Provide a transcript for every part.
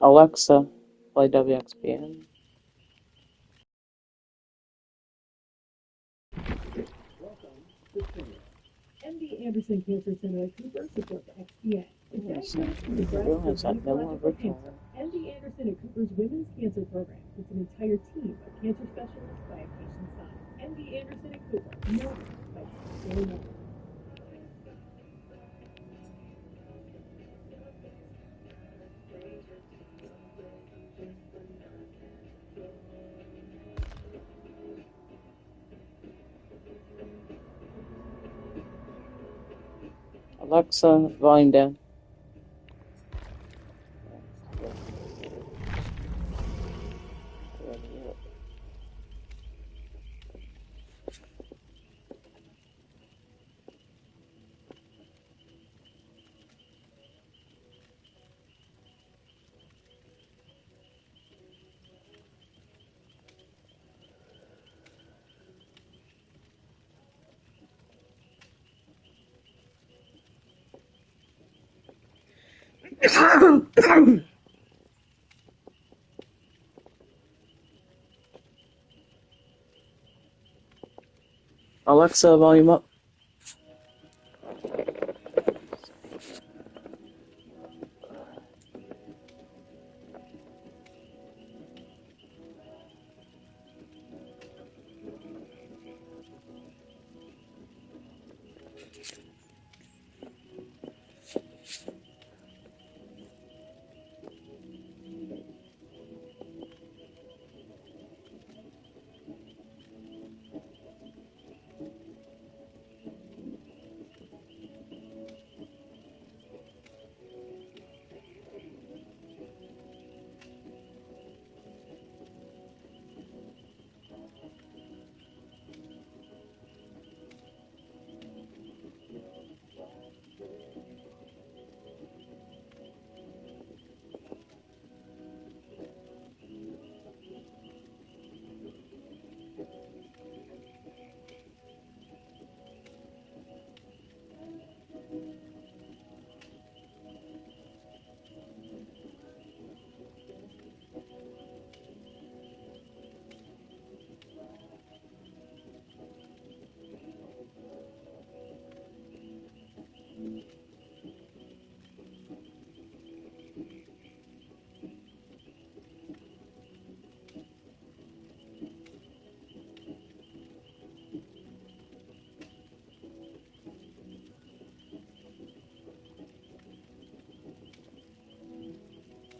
Alexa, play WXBN. MD Anderson Cancer Center at Cooper supports XPN. Yes, realize that no more virtual. MD Anderson at Cooper's Women's Cancer Program. It's an entire team of cancer specialists by a patient's side. MD Anderson at Cooper. No one fights so long. Alexa, volume down. Alexa, volume up.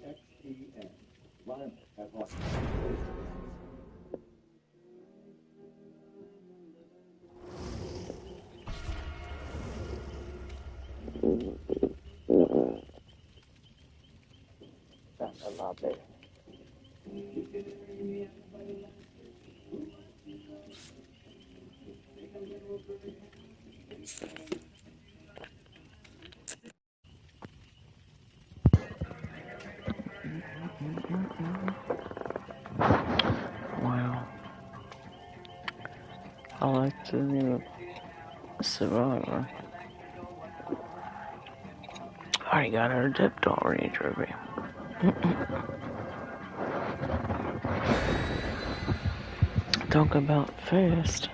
XPN, live at heart. That's a lot better. Wow. I like the new Survivor. I already got her dipped already, Trophy. Talk about fast.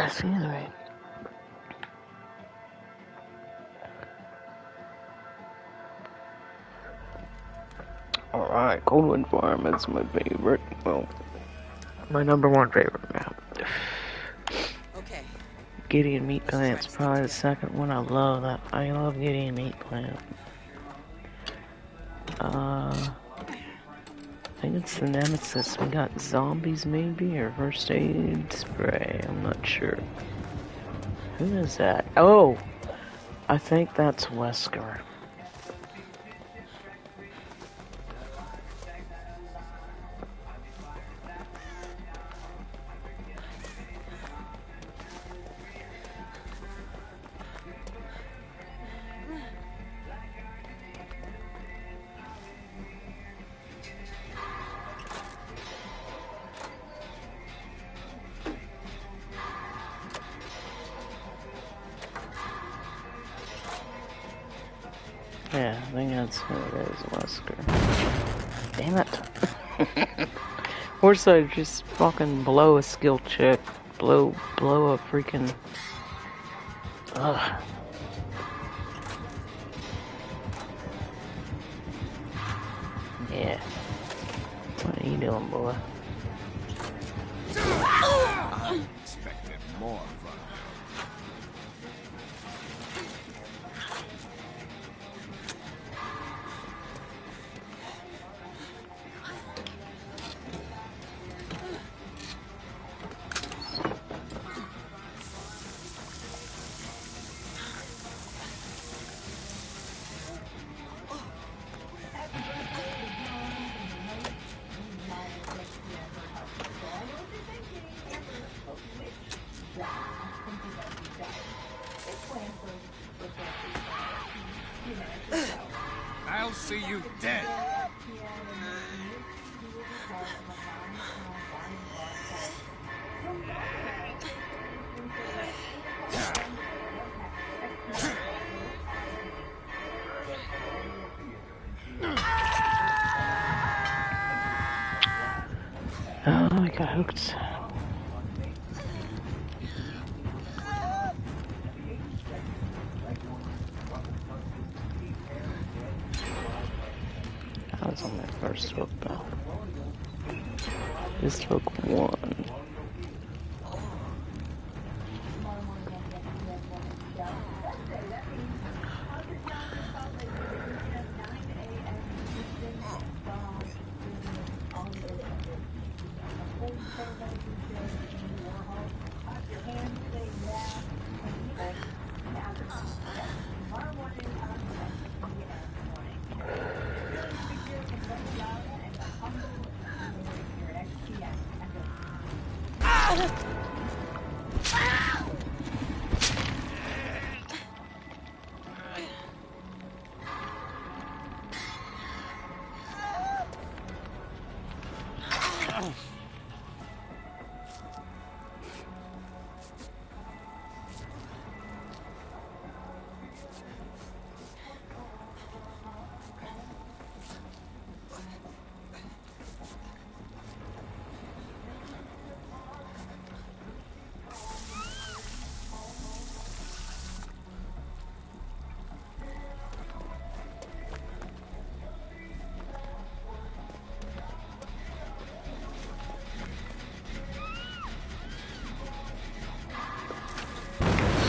Excuse me. Alright, Cold Wind Farm is my favorite. Well, my number one favorite map. Okay. Gideon Meat Plant's probably the second one. I love that. I love Gideon Meat Plant. I think it's the Nemesis. We got zombies maybe, or first aid spray. I'm not sure. Who is that? Oh! I think that's Wesker. Yeah, I think that's who it is, Wesker. Damn it. Worse, I just fucking blow a skill check. Blow a freaking... Ugh. Yeah. What are you doing, boy? Expected more from I'll see you dead. Oh, I got hooked. I was on my first hook though. This hook one.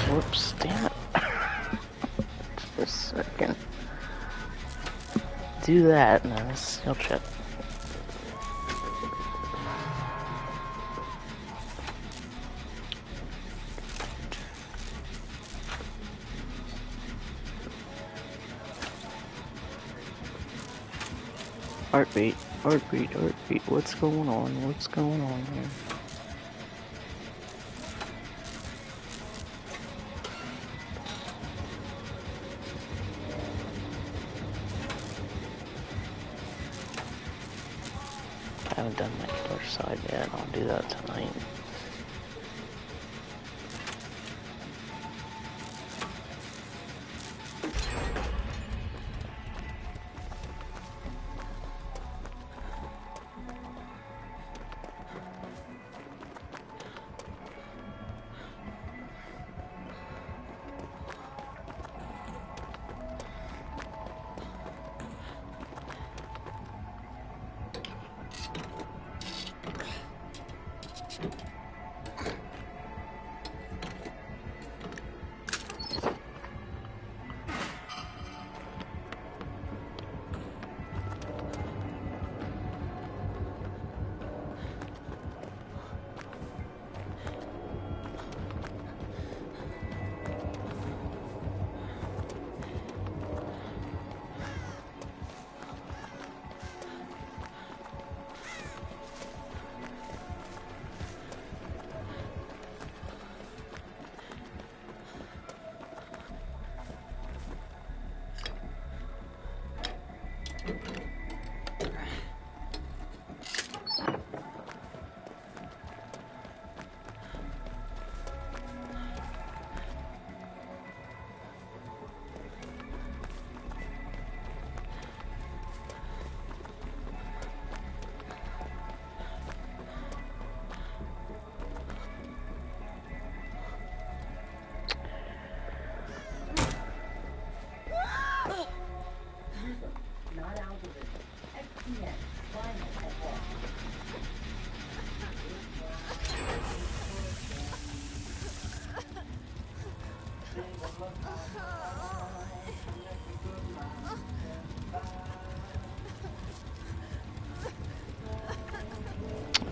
Whoops, damn it. Just a second. Do that and then skill check. Heartbeat, heartbeat, heartbeat. What's going on? What's going on here? I haven't done my killer side yet. I'll do that tonight.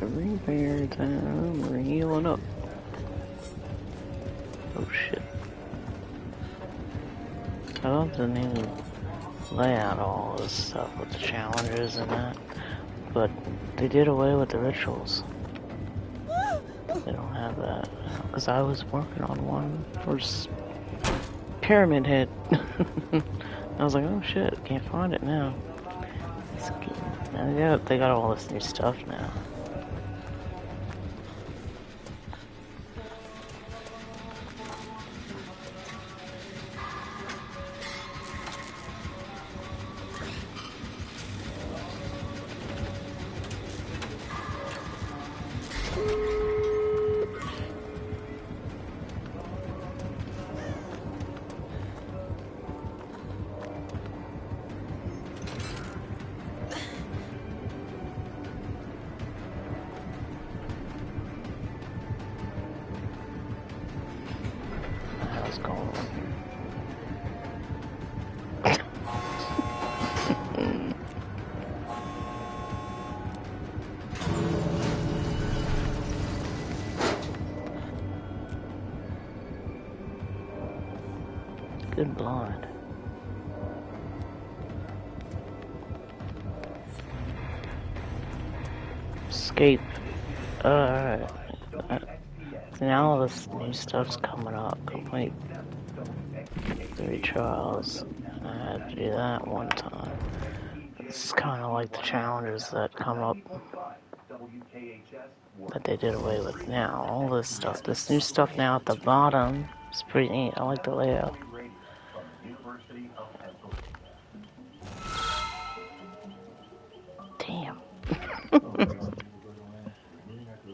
Repair time, we're healing up. Oh shit. I love the new layout, all this stuff with the challenges and that, but they did away with the rituals. They don't have that. Because I was working on one for Pyramid Head. I was like, oh shit, can't find it now. Yeah, they got all this new stuff now. How's going on here? Good blind. Escape. Alright. Now all this new stuff's coming up. Complete 3 trials. I had to do that one time. It's kind of like the challenges that come up that they did away with now. All this stuff. This new stuff now at the bottom is pretty neat. I like the layout. Damn.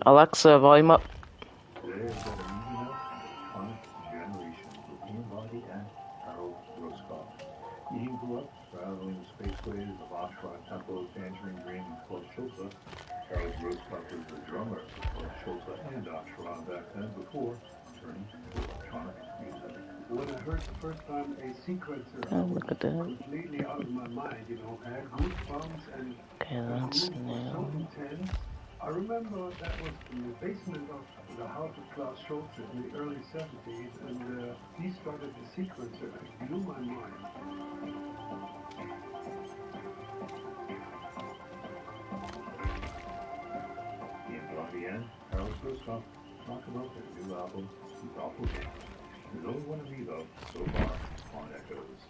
Alexa, volume up. Today is an iconic generation for Peabody and Harold Roscoff. Ian grew up traveling the spaceways of Oshron Temple, Tangerine Dream, and Club Shilpa. Harold Roscoff was the drummer for Club Shilpa and Oshron back then before turning to electronic music. When I heard the first time a sequencer, Oh, look at that. completely out of my mind, you know, I had goosebumps and Okay, the that's groove was so new. intense. I remember that was in the basement of the house of Klaus Schulze in the early 70s, and he started the sequencer and it blew my mind. Ian Brody and Harold Roscoff talk about their new album, Doppelganger. There's only one of me, though, so far, on Echoes.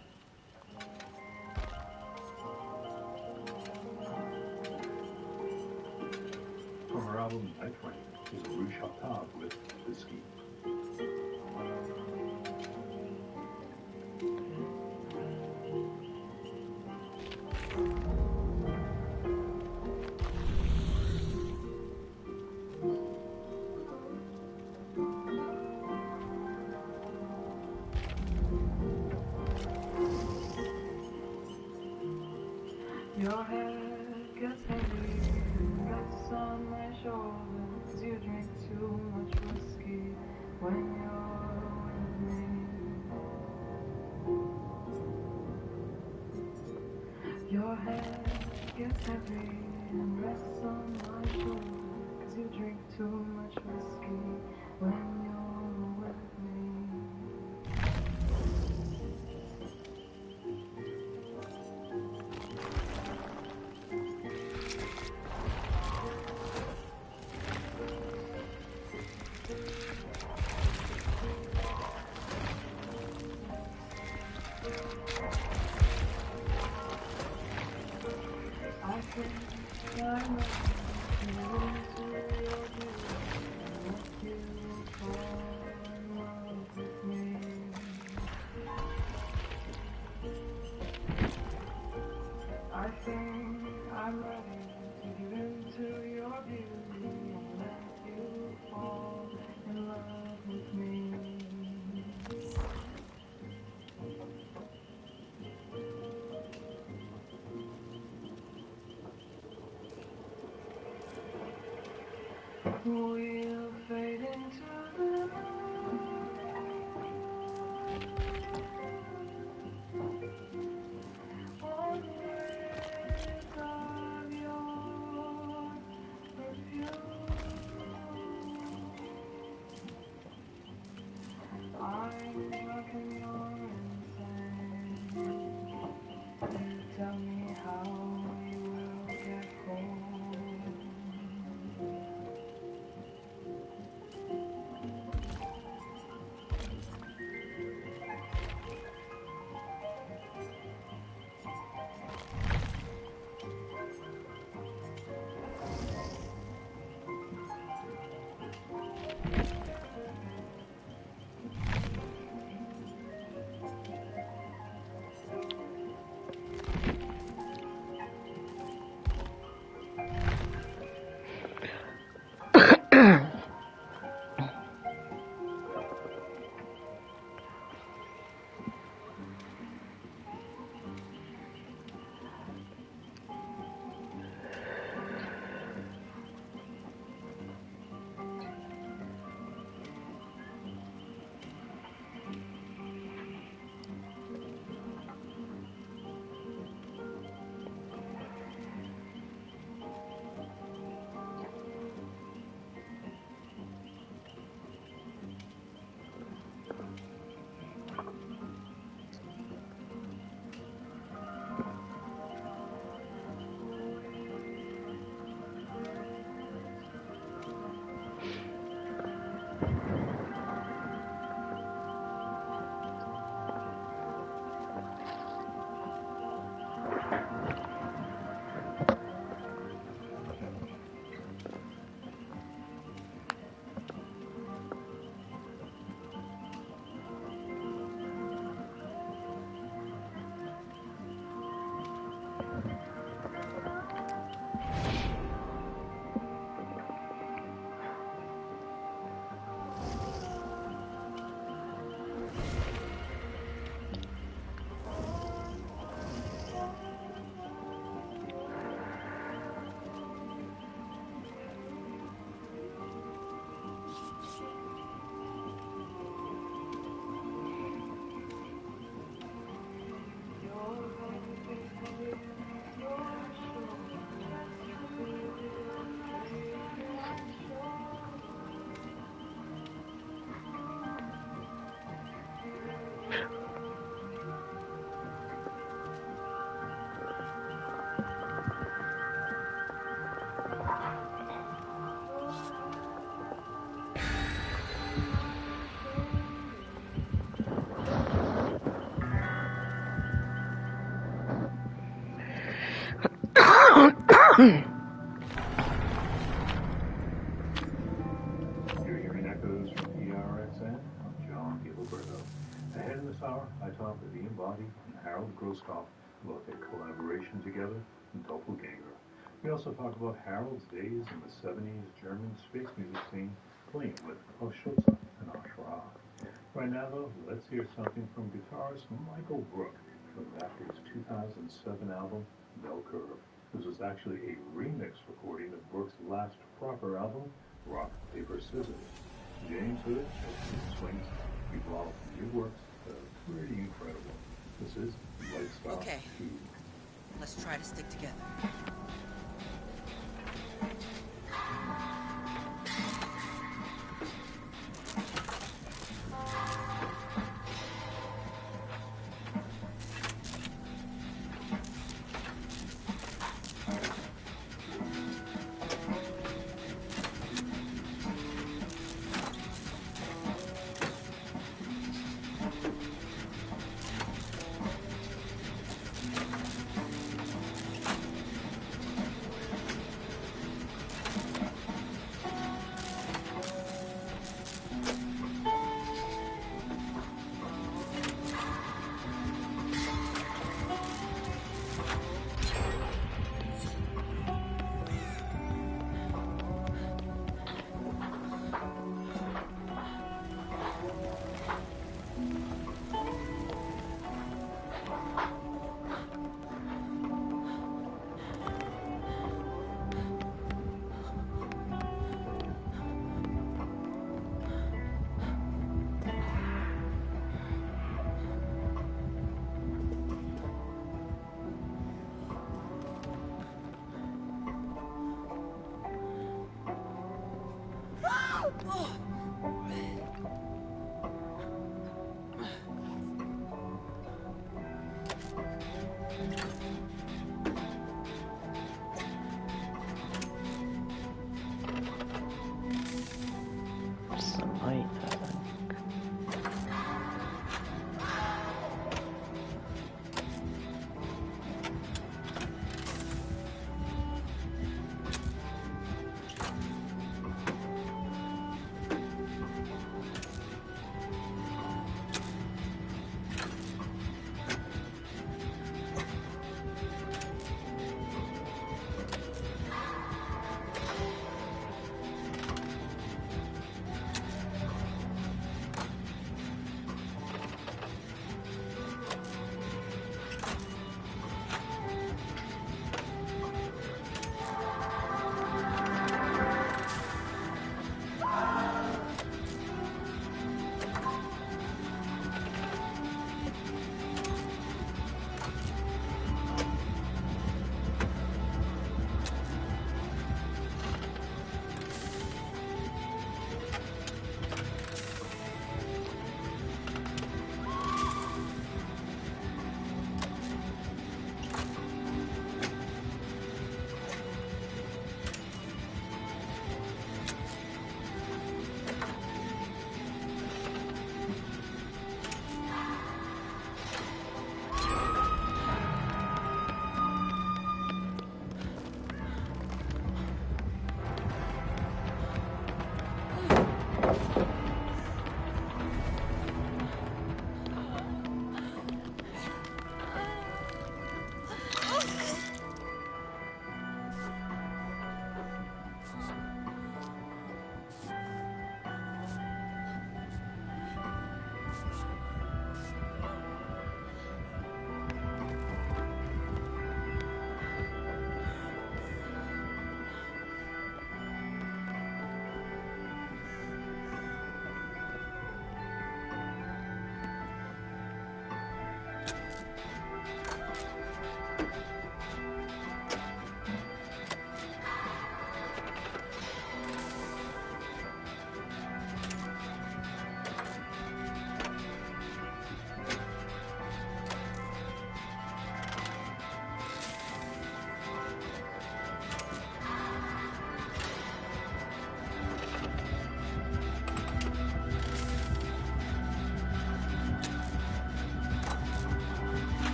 From her album Night Train is Rouge Octave with The Scheme. Your head gets heavy, rests on my shoulders. You drink too much whiskey when you're with me. Your head gets heavy and rests on my shoulders. You drink too much whiskey when you're with me. I think I know you into your view, what you call I'm drunk and you're insane. You tell me how we will get home. You're hearing echoes from PRXN. I'm John Gilberto. Ahead in this hour, I talk with Ian Boddy and Harold Groskopf about their collaboration together in Doppelganger. We also talk about Harold's days in the 70s German space music scene, playing with Klaus Schulze and Ashra. Right now, though, let's hear something from guitarist Michael Brook from Raptor's 2007 album, Bell Curve. This was actually a remix recording of Brook's last proper album, Rock, Paper, Scissors. James Hood and Swings evolved new works that are pretty incredible. This is Lightstar Okay. 2. Let's try to stick together.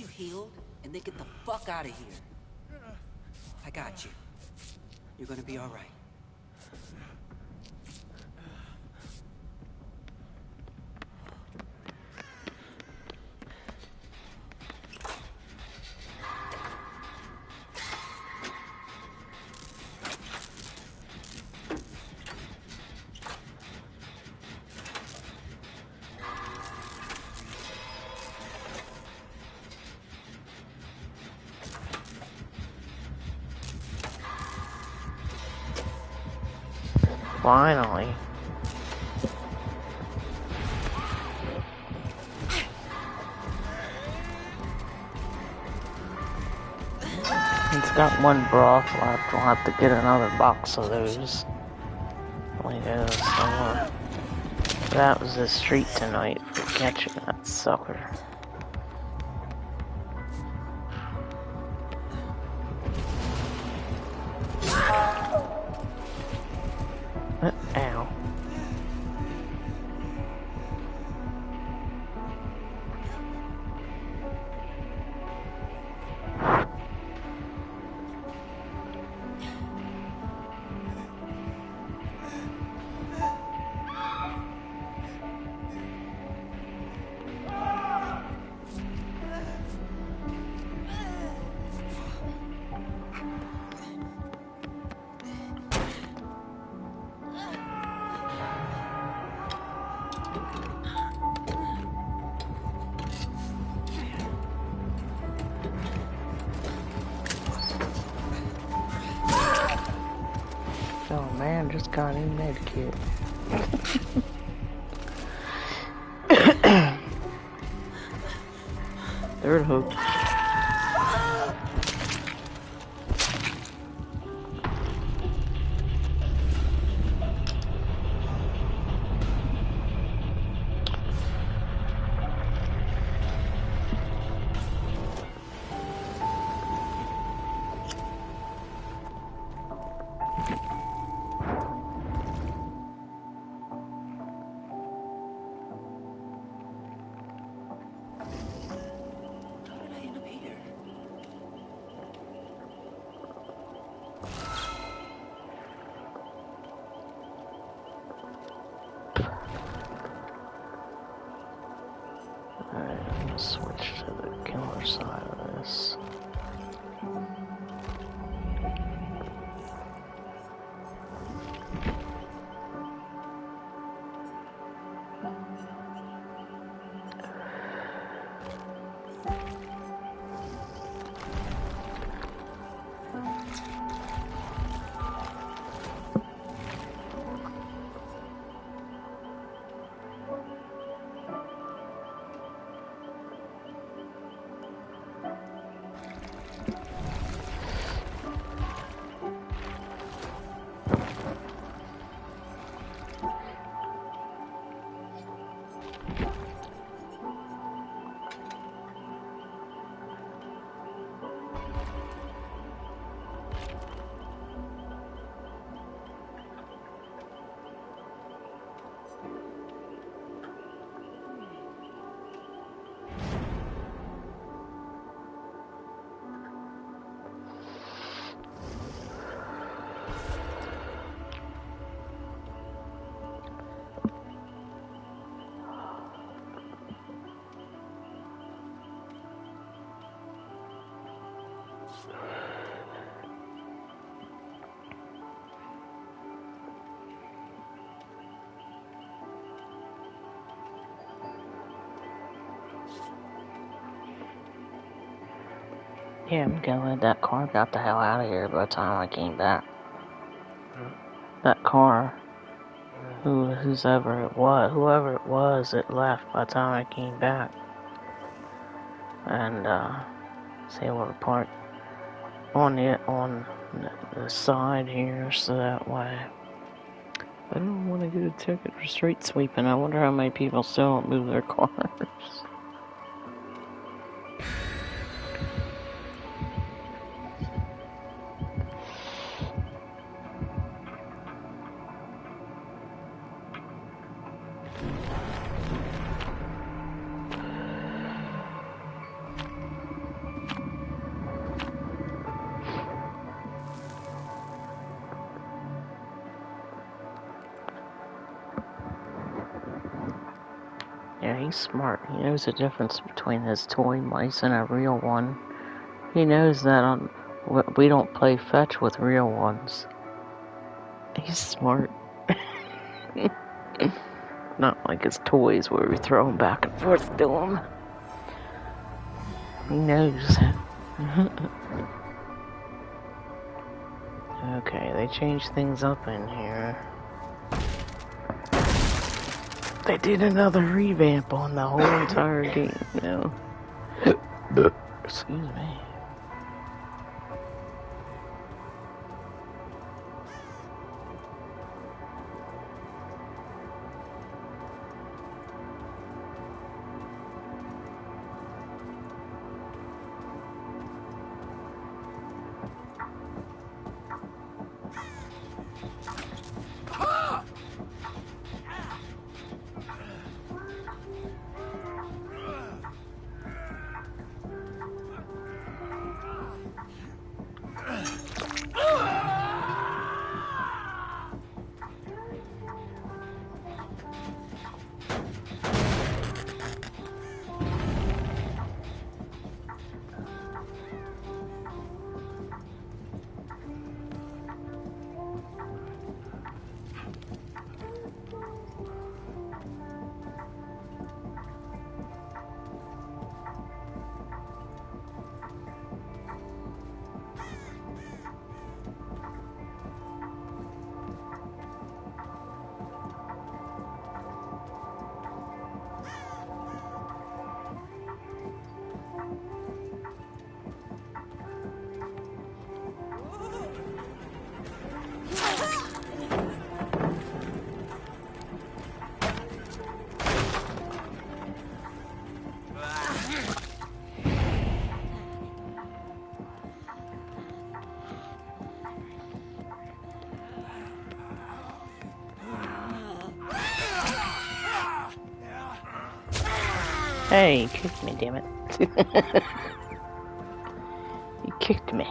you healed and then get the fuck out of here. I got you. You're gonna be all right. Finally. He's got one broth left. We'll have to get another box of those. We go somewhere. That was the street tonight for catching that sucker. Ow. Oh man, just got in med kit. Third hook. How did I end up here? Alright, I'm gonna switch to the killer side of this. Yeah, I'm glad that car got the hell out of here by the time I came back. That car, whoever it was, it left by the time I came back. And, was able to park on the side here, so that way I don't want to get a ticket for street sweeping. I wonder how many people still don't move their cars. he's smart. He knows the difference between his toy mice and a real one. He knows that we don't play fetch with real ones. He's smart. Not like his toys where we throw them back and forth to him. He knows. Okay, they changed things up in here. They did another revamp on the whole entire game now. Excuse me. Hey, you kicked me, damn it. You kicked me.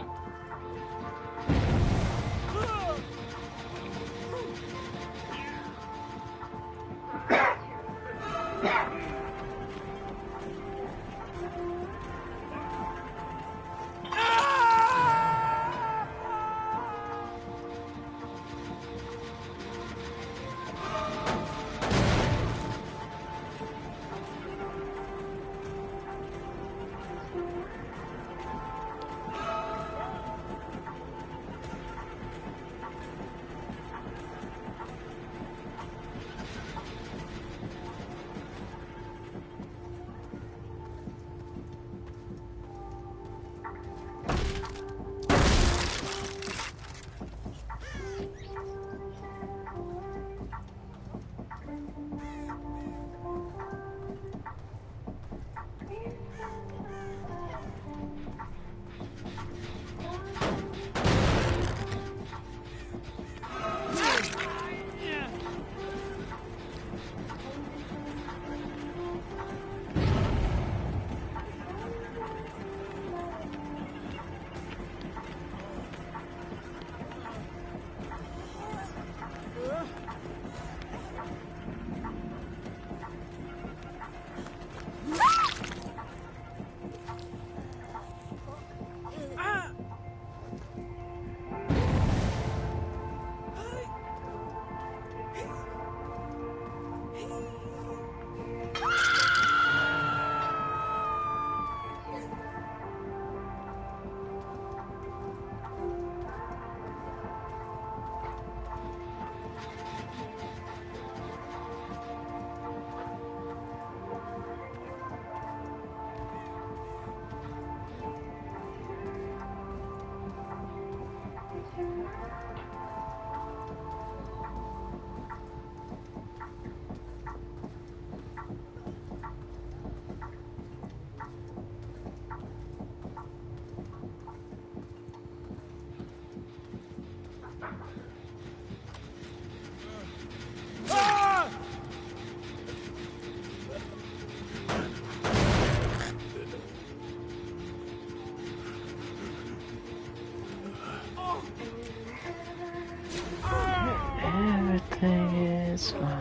Everything is fine.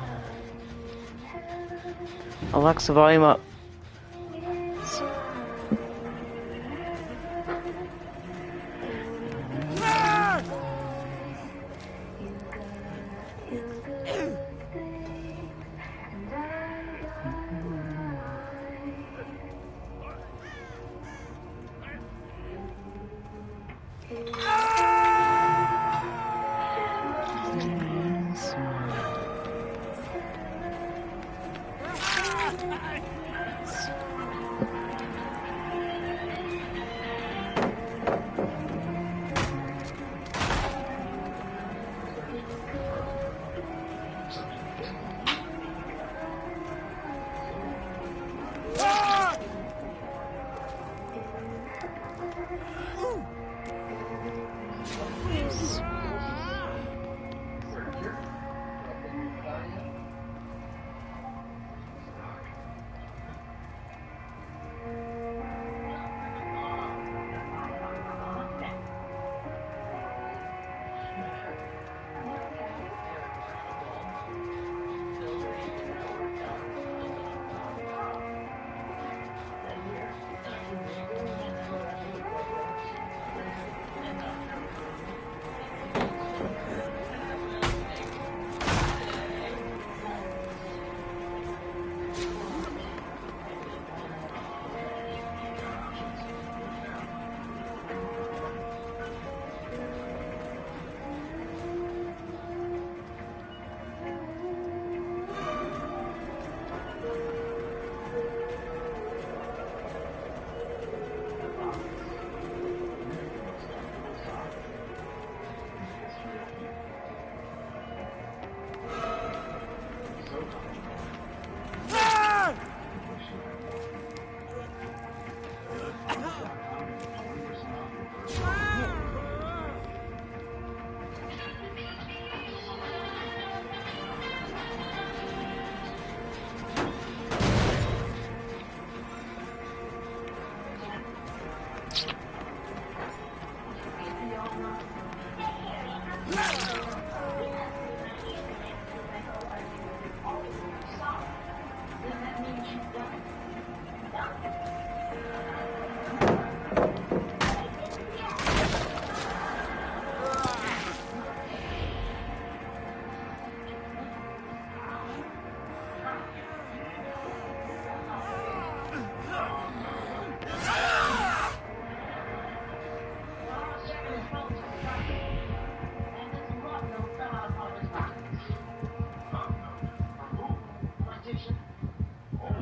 Alexa, volume up.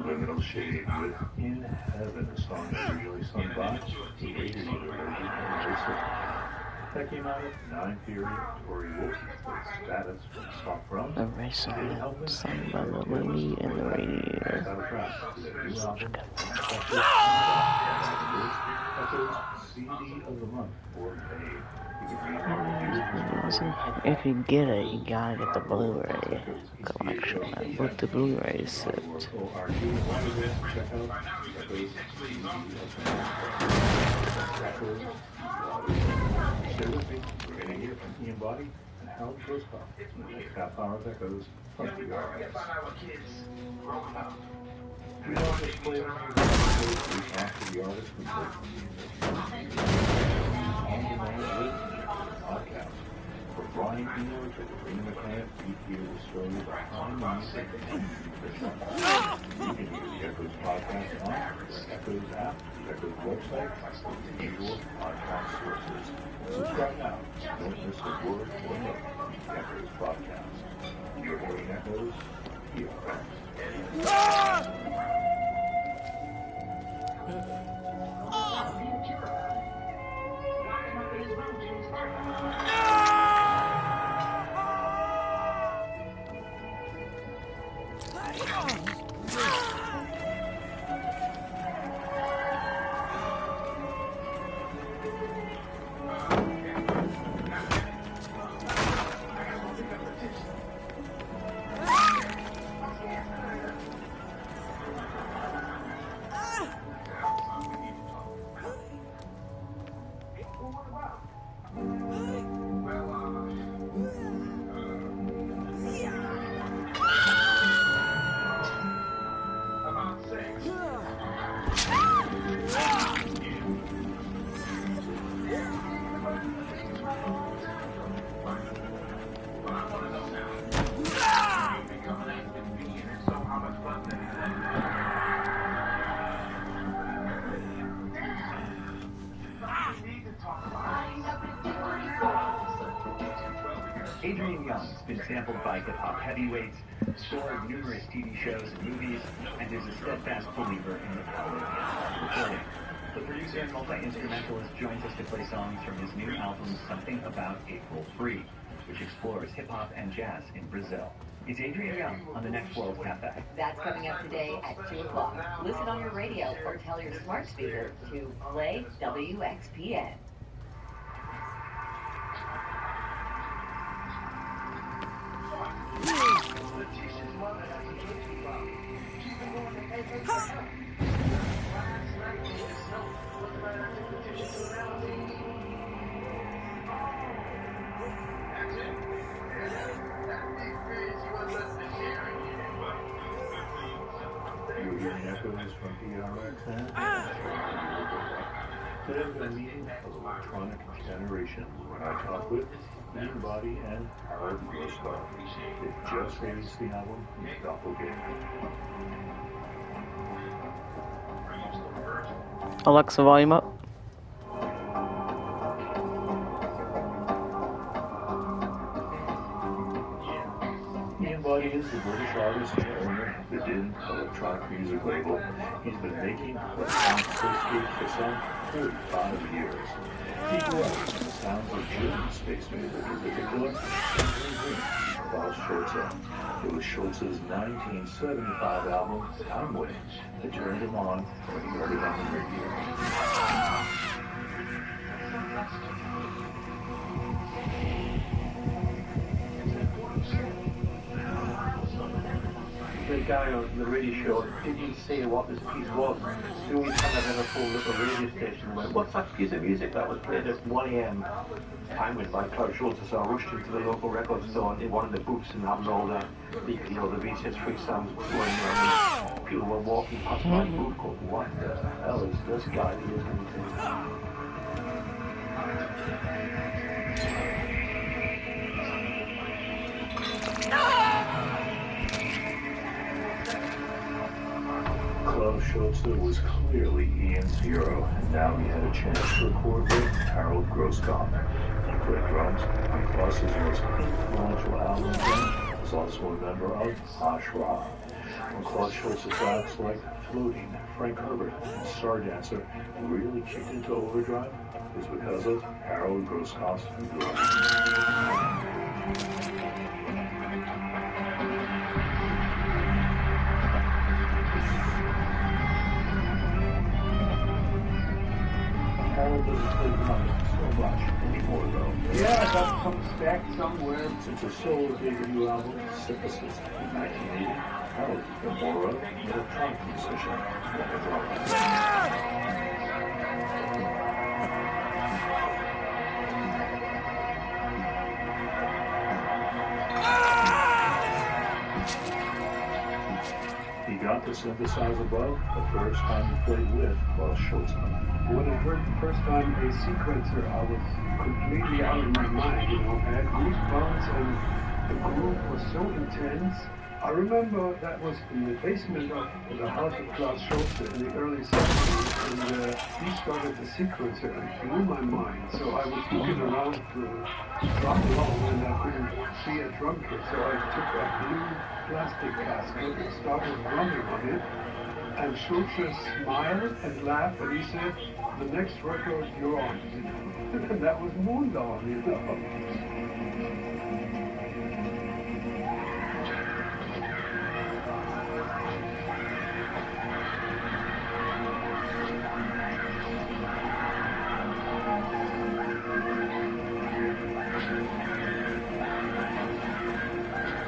Liminal Shade with In Heaven, a song that originally sung by the radio version of Lucifer. That came out at 9 period. Tori Wolf with Status from Stock Drums. The race of it, sung by the lady in the radio. Such a good CD of the month for May. If you get it, you gotta get the Blu-ray collection with the Blu-ray set. Check out Stay with me. We're going to hear from Ian Boddy and Hal Grossbach in the next half hour of Echoes from the RS. We don't just play our music, we talk to the artists we play from music. On-demand podcast. For Brian Eno to Karina McCann, we hear the story behind the music and nutrition. You can hear the Echoes podcast on the Echoes app, the Echoes website, and the usual podcast sources. Subscribe now. Don't miss a word or note from the Echoes podcast. You're hearing Echoes here. Adrian Young's been sampled by hip-hop heavyweights, scored numerous TV shows and movies, and is a steadfast believer in the power of hip-hop recording. The producer and multi-instrumentalist joins us to play songs from his new album, Something About April 3, which explores hip-hop and jazz in Brazil. It's Adrian Young on the Next World Cafe. That's coming up today at 2 o'clock. Listen on your radio or tell your smart speaker to play WXPN. You're hearing echoes from PRX. Today we're going to meet of electronic generation when I talk with Ian Body and Harold Grosscar. They just released the album Doppelganger. Alexa, volume up. Ian Body is the British artist and owner of the Din electronic music label. He's been making electronic history for some 45 years. He grew up with the sounds of German space music, in particular, Klaus Schulze. It was Schulze's 1975 album, Time Wave, that turned him on when he heard it on the radio. The guy on the radio show didn't say what this piece was. The only time I've ever phoned up a radio station and went, what's that piece of music that was played at 1 a.m. Time went by Klaus Schulze, so I rushed into the local record store and in one of the booths and having all the VCS3 sounds going on. And people were walking past my booth going, what the hell is this guy listening to? Klaus Schulze was clearly Ian's hero, and now he had a chance to record with Harold Grosscar. He played drums on Klaus's most influential album, and was also a member of Ashra. When Klaus Schulze's tracks like Floating, Frank Herbert, and Star Dancer really kicked into overdrive, it was because of Harold Grosscar's drums. Harold doesn't play drums so much anymore, though. Yeah, I got some stack somewhere. Since his solo debut album, Synthesis, in 1980, Harold has been more of an electronic musician than a drummer. He got the synthesizer bug the first time he played with Klaus Schulze. When I heard the first time a sequencer, I was completely out of my mind, I had goosebumps and the groove was so intense. I remember that was in the basement of the house of Klaus Schulze in the early 70s, and he started the sequencer and blew my mind. So I was looking around to drum along and I couldn't see a drum kit, so I took a blue plastic casket and started drumming on it. And Schulze smiled and laughed, and he said, "The next record you're on." And that was Moondawn,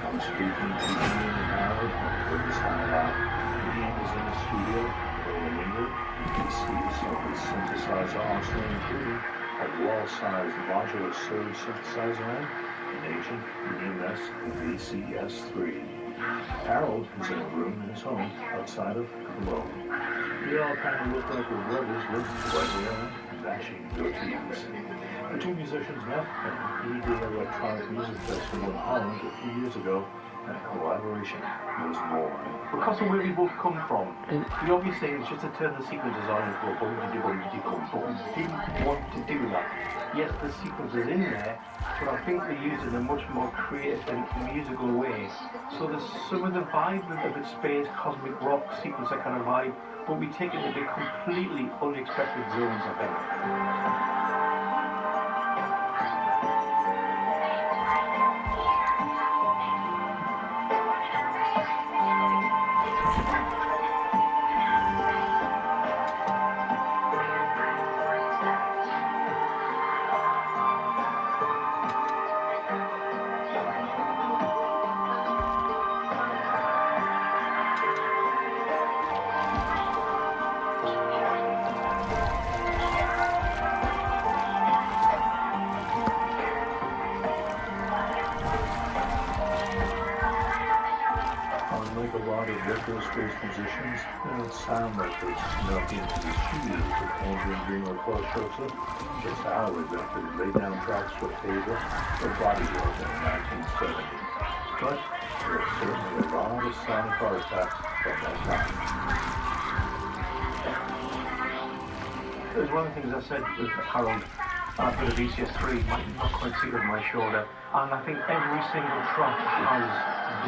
I'm speaking to Ian and Harold for this time out. Ian is in the studio, early in England. You can see some of his synthesizer arsenal, including a wall-sized modular Surge synthesizer and an ancient EMS VCS3. Harold is in a room in his home outside of Cologne. They all kind of look like we're brothers with white hair and matching goatees. The two musicians met at an ED Electronic Music Festival in Holland a few years ago and collaboration was born. Because of where we both come from, the obvious thing is just to turn the sequences on and go boom-de-boom-de-boom, but we didn't want to do that. Yes, the sequence is in there, but I think they used it in a much more creative and musical way. So there's some of the vibe of the space, cosmic rock sequence, that kind of vibe, but we take it into completely unexpected zones, I think. Unlike a lot of retro space musicians, they don't sound like they snuck into the studio for Tangerine Dream or Plus Shosa. It's how exactly they laid down tracks for Ava or Body World in 1970. But there are certainly a lot of sonic artifacts from that time. It was one of the things I said with Harold for the VCS3, might not quite see it on my shoulder, and I think every single track has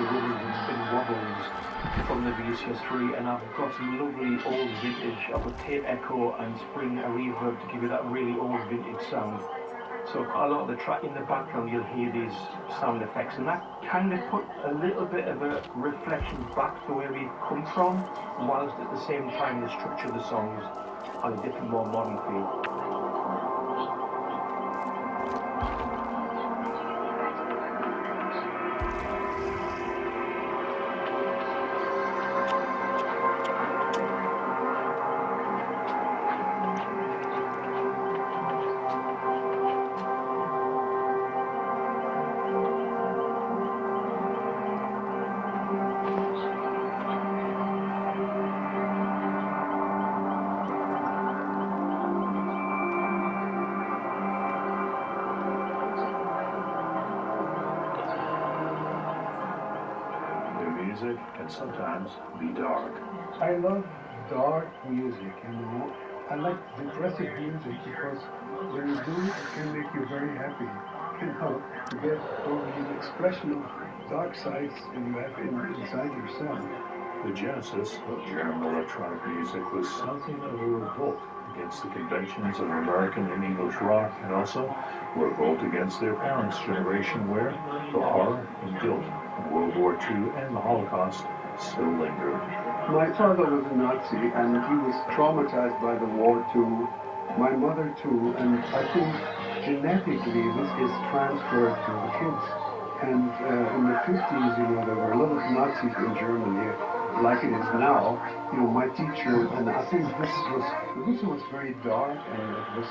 the wibbles and spin wobbles from the VCS3, and I've got some lovely old vintage. I've got tape echo and spring a reverb to give you that really old vintage sound. So a lot of the track in the background, you'll hear these sound effects, and that kind of put a little bit of a reflection back to where we've come from, whilst at the same time the structure of the songs had a different, more modern feel. Music can sometimes be dark. I love dark music, I like depressive music because when you do it can make you very happy. You get over the expression of dark sides and you have inside yourself. The genesis of German electronic music was something of a revolt against the conventions of American and English rock, and also a revolt against their parents' generation, where the horror and guilt of World War II and the Holocaust still lingered. My father was a Nazi and he was traumatized by the war too. My mother too, and I think genetically this is transferred to the kids. And in the 50s, there were a lot of Nazis in Germany, like it is now. My teacher, and I think this was very dark, and it was